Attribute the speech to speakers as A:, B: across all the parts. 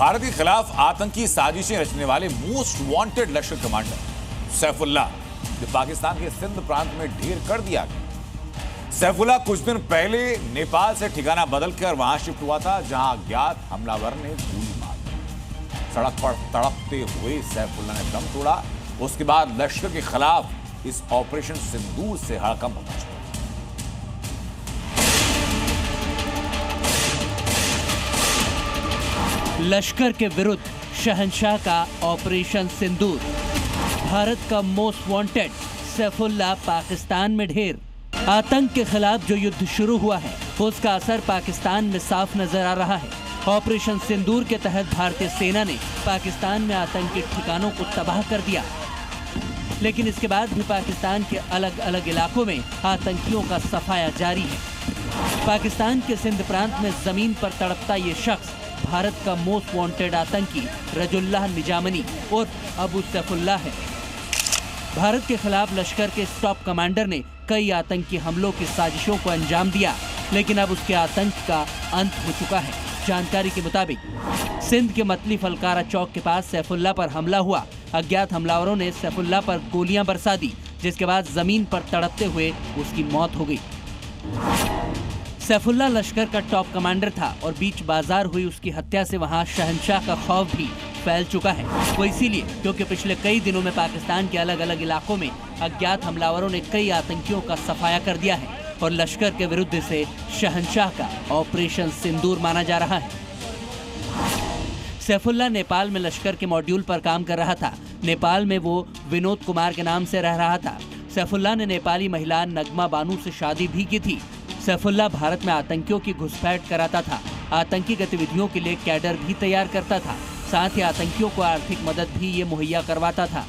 A: भारत के खिलाफ आतंकी साजिशें रचने वाले मोस्ट वांटेड लश्कर कमांडर सैफुल्लाह जो पाकिस्तान के सिंध प्रांत में ढेर कर दिया गया। सैफुल्लाह कुछ दिन पहले नेपाल से ठिकाना बदलकर वहां शिफ्ट हुआ था, जहां अज्ञात हमलावर ने गोली मार दी। सड़क पर तड़पते हुए सैफुल्लाह ने दम तोड़ा। उसके बाद लश्कर के खिलाफ इस ऑपरेशन सिंदूर से हड़कंप मच गया।
B: लश्कर के विरुद्ध शहंशाह का ऑपरेशन सिंदूर। भारत का मोस्ट वांटेड सैफुल्लाह पाकिस्तान में ढेर। आतंक के खिलाफ जो युद्ध शुरू हुआ है उसका असर पाकिस्तान में साफ नजर आ रहा है। ऑपरेशन सिंदूर के तहत भारतीय सेना ने पाकिस्तान में आतंकी ठिकानों को तबाह कर दिया, लेकिन इसके बाद भी पाकिस्तान के अलग अलग इलाकों में आतंकियों का सफाया जारी है। पाकिस्तान के सिंध प्रांत में जमीन पर तड़पता ये शख्स भारत का मोस्ट वांटेड आतंकी रजुल्लाह निजामनी और अबू सैफुल्लाह है। भारत के खिलाफ लश्कर के टॉप कमांडर ने कई आतंकी हमलों की साजिशों को अंजाम दिया, लेकिन अब उसके आतंक का अंत हो चुका है। जानकारी के मुताबिक सिंध के मतली फलकारा चौक के पास सैफुल्लाह पर हमला हुआ। अज्ञात हमलावरों ने सैफुल्लाह पर गोलियां बरसा दी, जिसके बाद जमीन पर तड़पते हुए उसकी मौत हो गई। सैफुल्लाह लश्कर का टॉप कमांडर था और बीच बाजार हुई उसकी हत्या से वहां शहंशाह का खौफ भी फैल चुका है। वो इसीलिए क्योंकि पिछले कई दिनों में पाकिस्तान के अलग अलग इलाकों में अज्ञात हमलावरों ने कई आतंकियों का सफाया कर दिया है और लश्कर के विरुद्ध इसे शहंशाह का ऑपरेशन सिंदूर माना जा रहा है। सैफुल्लाह नेपाल में लश्कर के मॉड्यूल पर काम कर रहा था। नेपाल में वो विनोद कुमार के नाम से रह रहा था। सैफुल्लाह ने नेपाली महिला नगमा बानू से शादी भी की थी। सैफुल्लाह भारत में आतंकियों की घुसपैठ कराता था, आतंकी गतिविधियों के लिए कैडर भी तैयार करता था, साथ ही आतंकियों को आर्थिक मदद भी ये मुहैया करवाता था।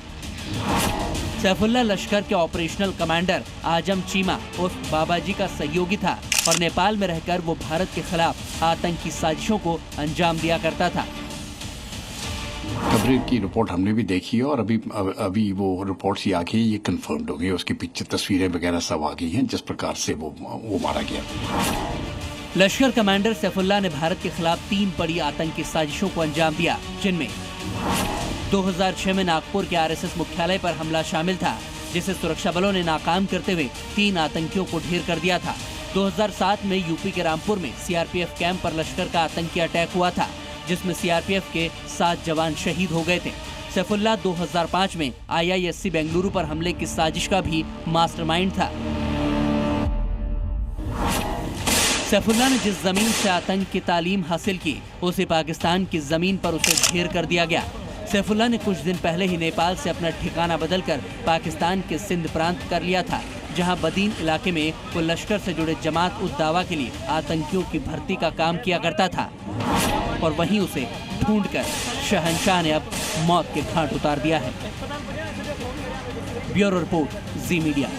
B: सैफुल्लाह लश्कर के ऑपरेशनल कमांडर आजम चीमा उर्फ बाबाजी का सहयोगी था और नेपाल में रहकर वो भारत के खिलाफ आतंकी साजिशों को अंजाम दिया करता था।
C: खबरें की रिपोर्ट हमने भी देखी है और अभी वो रिपोर्ट्स ये आ गई, ये कंफर्म्ड हो गई, उसकी पिक्चर तस्वीरें वगैरह सब आ गई हैं जिस प्रकार से वो मारा गया।
B: लश्कर कमांडर सैफुल्लाह ने भारत के खिलाफ 3 बड़ी आतंकी साजिशों को अंजाम दिया, जिनमें 2006 में नागपुर के आरएसएस मुख्यालय पर हमला शामिल था, जिसे सुरक्षा बलों ने नाकाम करते हुए 3 आतंकियों को ढेर कर दिया था। 2007 में यूपी के रामपुर में सीआरपीएफ कैंप पर लश्कर का आतंकी अटैक हुआ था, जिसमें सीआरपीएफ के 7 जवान शहीद हो गए थे। सैफुल्लाह 2005 में आईआईएससी बेंगलुरु पर हमले की साजिश का भी मास्टरमाइंड था। सैफुल्लाह ने जिस जमीन से आतंक की तालीम हासिल की, उसे पाकिस्तान की जमीन पर उसे ढेर कर दिया गया। सैफुल्लाह ने कुछ दिन पहले ही नेपाल से अपना ठिकाना बदलकर पाकिस्तान के सिंध प्रांत कर लिया था, जहां बदीन इलाके में वो लश्कर से जुड़े जमात उद दावा के लिए आतंकियों की भर्ती का काम किया करता था और वहीं उसे ढूंढकर शहंशाह ने अब मौत के घाट उतार दिया है। ब्यूरो रिपोर्ट, जी मीडिया।